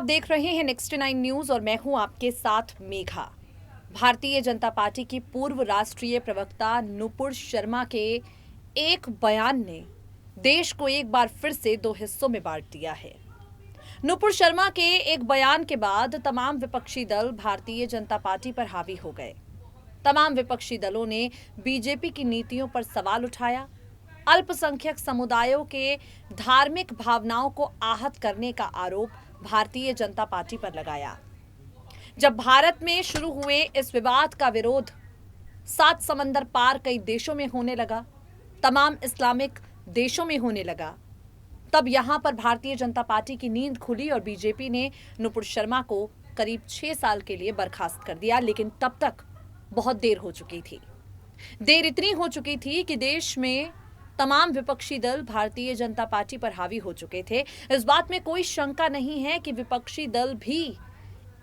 देख रहे हैं नेक्स्ट 9 न्यूज और मैं हूं आपके साथ मेघा। भारतीय जनता पार्टी की पूर्व राष्ट्रीय प्रवक्ता नुपुर शर्मा के एक बयान ने देश को एक बार फिर से दो हिस्सों में बांट दिया है। नुपुर शर्मा के एक बयान के बाद तमाम विपक्षी दल भारतीय जनता पार्टी पर हावी हो गए। तमाम विपक्षी दलों ने बीजेपी की नीतियों पर सवाल उठाया। अल्पसंख्यक समुदायों के धार्मिक भावनाओं को आहत करने का आरोप भारतीय जनता पार्टी पर लगाया। जब भारत में शुरू हुए इस विवाद का विरोध 7 समंदर पार कई देशों में होने लगा, तमाम इस्लामिक देशों में होने लगा, तब यहां पर भारतीय जनता पार्टी की नींद खुली और बीजेपी ने नुपुर शर्मा को करीब 6 साल के लिए बर्खास्त कर दिया। लेकिन तब तक बहुत देर हो चुकी थी। देर इतनी हो चुकी थी कि देश में तमाम विपक्षी दल भारतीय जनता पार्टी पर हावी हो चुके थे। इस बात में कोई शंका नहीं है कि विपक्षी दल भी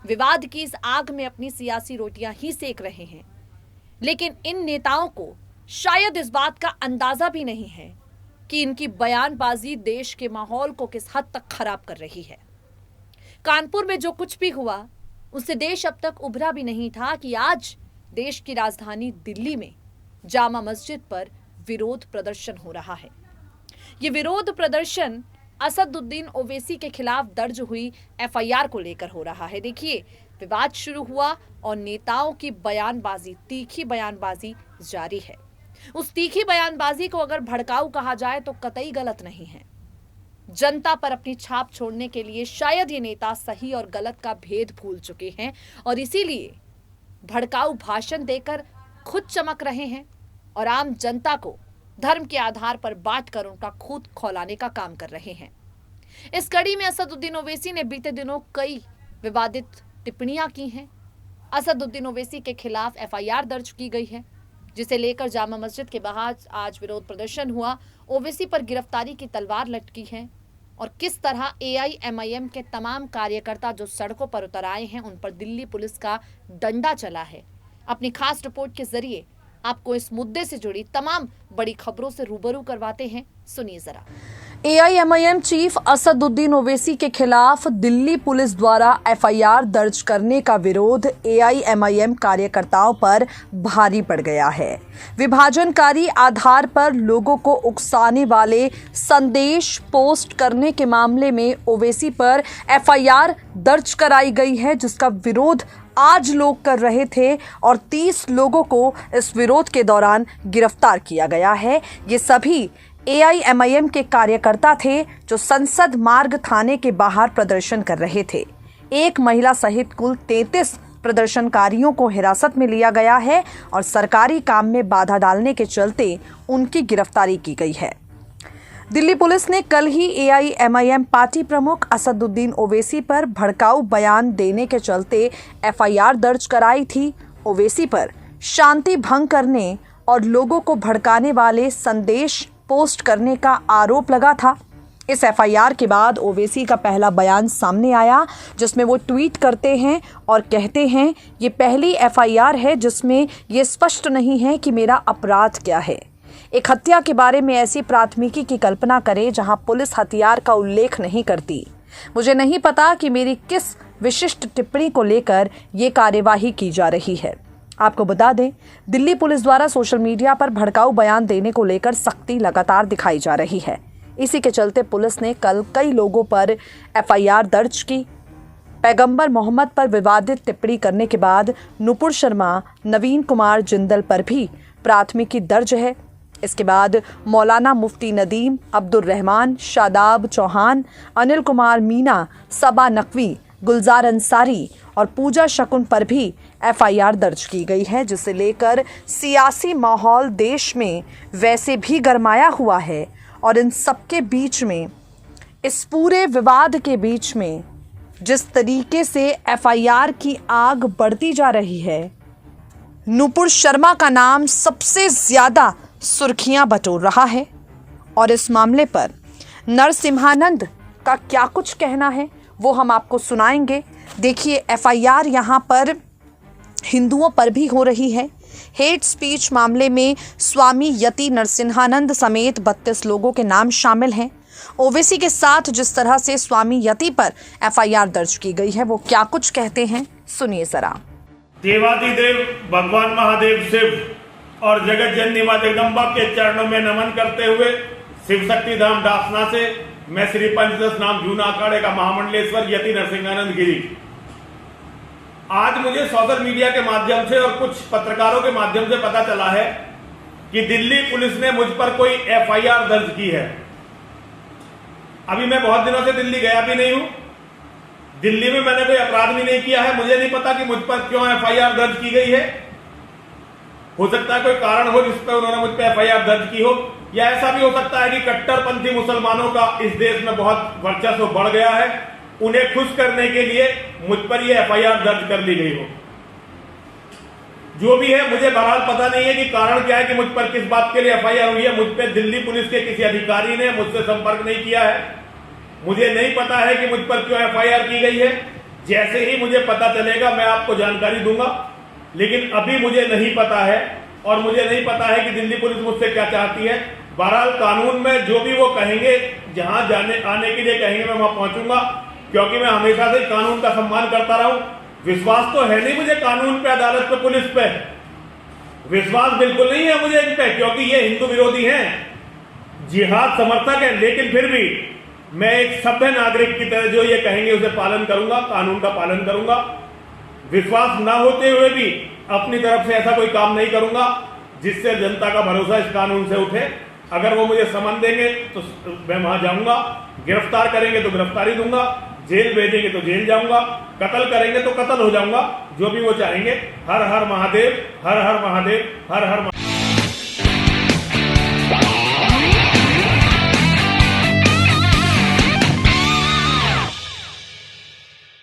विवाद की इस आग में अपनी सियासी रोटियां ही सेक रहे हैं। लेकिन इन नेताओं को शायद इस बात का अंदाजा भी नहीं है कि इनकी बयानबाजी देश के माहौल को किस हद तक खराब कर रही है। कानपुर में जो कुछ भी हुआ उससे देश अब तक उभरा भी नहीं था कि आज देश की राजधानी दिल्ली में जामा मस्जिद पर विरोध प्रदर्शन हो रहा है। ये विरोध प्रदर्शन असदुद्दीन ओवैसी के खिलाफ दर्ज हुई एफआईआर को लेकर हो रहा है। देखिए, विवाद शुरू हुआ और नेताओं की बयानबाजी, तीखी बयानबाजी जारी है। उस तीखी बयानबाजी को अगर भड़काऊ कहा जाए तो कतई गलत नहीं है। जनता पर अपनी छाप छोड़ने के लिए शायद ये नेता सही और गलत का भेद भूल चुके हैं और इसीलिए भड़काऊ भाषण देकर खुद चमक रहे हैं और आम जनता को धर्म के आधार पर बांटकर उनका खून खौलाने का काम कर रहे हैं। इस कड़ी में असदुद्दीन ओवैसी ने बीते दिनों कई विवादित टिप्पणियां की हैं। असदुद्दीन ओवैसी के खिलाफ एफआईआर दर्ज की गई है, जिसे लेकर जामा मस्जिद के बाहर आज विरोध प्रदर्शन हुआ। ओवैसी पर गिरफ्तारी की तलवार लटकी है और किस तरह एआईएमआईएम के तमाम कार्यकर्ता जो सड़कों पर उतर आए हैं उन पर दिल्ली पुलिस का डंडा चला है। अपनी खास रिपोर्ट के जरिए आपको इस मुद्दे से जुड़ी तमाम बड़ी खबरों से रूबरू करवाते हैं। सुनिए जरा। एआईएमआईएम चीफ असदुद्दीन ओवैसी के खिलाफ दिल्ली पुलिस द्वारा एफआईआर दर्ज करने का विरोध एआईएमआईएम कार्यकर्ताओं पर भारी पड़ गया है। विभाजनकारी आधार पर लोगों को उकसाने वाले संदेश पोस्ट करने के मामले में ओवैसी पर एफआईआर दर्ज कराई गई है, जिसका विरोध आज लोग कर रहे थे और 30 लोगों को इस विरोध के दौरान गिरफ्तार किया गया है। ये सभी एआईएमआईएम के कार्यकर्ता थे जो संसद मार्ग थाने के बाहर प्रदर्शन कर रहे थे। एक महिला सहित कुल 33 प्रदर्शनकारियों को हिरासत में लिया गया है और सरकारी काम में बाधा डालने के चलते उनकी गिरफ्तारी की गई है। दिल्ली पुलिस ने कल ही एआईएमआईएम पार्टी प्रमुख असदुद्दीन ओवैसी पर भड़काऊ बयान देने के चलते एफआईआर दर्ज कराई थी। ओवैसी पर शांति भंग करने और लोगों को भड़काने वाले संदेश पोस्ट करने का आरोप लगा था। इस एफआईआर के बाद ओवैसी का पहला बयान सामने आया, जिसमें वो ट्वीट करते हैं और कहते हैं, ये पहली एफआईआर है जिसमें ये स्पष्ट नहीं है कि मेरा अपराध क्या है। एक हत्या के बारे में ऐसी प्राथमिकी की कल्पना करें जहां पुलिस हथियार का उल्लेख नहीं करती। मुझे नहीं पता कि मेरी किस विशिष्ट टिप्पणी को लेकर ये कार्यवाही की जा रही है। आपको बता दें, दिल्ली पुलिस द्वारा सोशल मीडिया पर भड़काऊ बयान देने को लेकर सख्ती लगातार दिखाई जा रही है। इसी के चलते पुलिस ने कल कई लोगों पर एफआईआर दर्ज की। पैगंबर मोहम्मद पर विवादित टिप्पणी करने के बाद नुपुर शर्मा, नवीन कुमार जिंदल पर भी प्राथमिकी दर्ज है। इसके बाद मौलाना मुफ्ती नदीम, अब्दुल रहमान, शादाब चौहान, अनिल कुमार मीना, सबा नकवी, गुलजार अंसारी और पूजा शकुन पर भी एफआईआर दर्ज की गई है, जिसे लेकर सियासी माहौल देश में वैसे भी गरमाया हुआ है। और इन सबके बीच में, इस पूरे विवाद के बीच में जिस तरीके से एफआईआर की आग बढ़ती जा रही है, नुपुर शर्मा का नाम सबसे ज्यादा सुर्खियां बटोर रहा है। और इस मामले पर नरसिम्हानंद का क्या कुछ कहना है वो हम आपको सुनाएंगे। देखिए, एफआईआर यहां पर हिंदुओं पर भी हो रही है। हेट स्पीच मामले में स्वामी यति नरसिम्हानंद समेत 32 लोगों के नाम शामिल हैं। ओवैसी के साथ जिस तरह से स्वामी यति पर एफआईआर दर्ज की गई है, वो क्या कुछ कहते हैं, सुनिए जरा। देवादिदेव भगवान महादेव शिव और जगत जननी मां जगदम्बा के चरणों में नमन करते हुए शिव शक्ति धाम डासना से मैं श्री पंचदश नाम जूना अखाड़े का महामंडलेश्वर यति नरसिंहानंद गिरी। आज मुझे सोशल मीडिया के माध्यम से और कुछ पत्रकारों के माध्यम से पता चला है कि दिल्ली पुलिस ने मुझ पर कोई एफआईआर दर्ज की है। अभी मैं बहुत दिनों से दिल्ली गया भी नहीं हूं, दिल्ली में मैंने कोई अपराध भी नहीं किया है। मुझे नहीं पता कि मुझ पर क्यों एफआईआर दर्ज की गई है। हो सकता है कोई कारण हो जिस पर उन्होंने मुझ पर एफआईआर दर्ज की हो, या ऐसा भी हो सकता है कि कट्टरपंथी मुसलमानों का इस देश में बहुत वर्चस्व बढ़ गया है, उन्हें खुश करने के लिए मुझ पर यह एफआईआर दर्ज कर ली गई हो। जो भी है, मुझे बहरहाल पता नहीं है कि कारण क्या है कि मुझ पर किस बात के लिए एफआईआर हुई है। मुझ पर दिल्ली पुलिस के किसी अधिकारी ने मुझसे संपर्क नहीं किया है। मुझे नहीं पता है कि मुझ पर क्यों एफआईआर की गई है। जैसे ही मुझे पता चलेगा मैं आपको जानकारी दूंगा, लेकिन अभी मुझे नहीं पता है और मुझे नहीं पता है कि दिल्ली पुलिस मुझसे क्या चाहती है। बहरहाल कानून में जो भी वो कहेंगे, जहां जाने आने के लिए कहेंगे, मैं वहां पहुंचूंगा, क्योंकि मैं हमेशा से कानून का सम्मान करता रहा हूं। विश्वास तो है नहीं मुझे कानून पे, अदालत पे, पुलिस पे। विश्वास बिल्कुल नहीं है मुझे इन पे, क्योंकि ये हिंदू विरोधी हैं, जिहाद समर्थक है। लेकिन फिर भी मैं एक सभ्य नागरिक की तरह जो ये कहेंगे उसे पालन करूंगा, कानून का पालन करूंगा। विश्वास ना होते हुए भी अपनी तरफ से ऐसा कोई काम नहीं करूंगा जिससे जनता का भरोसा इस कानून से उठे। अगर वो मुझे समन देंगे तो मैं वहां जाऊंगा, गिरफ्तार करेंगे तो गिरफ्तारी दूंगा, जेल भेजेंगे तो जेल जाऊंगा, कत्ल करेंगे तो कत्ल हो जाऊंगा, जो भी वो चाहेंगे। हर हर महादेव, हर हर महादेव, हर हर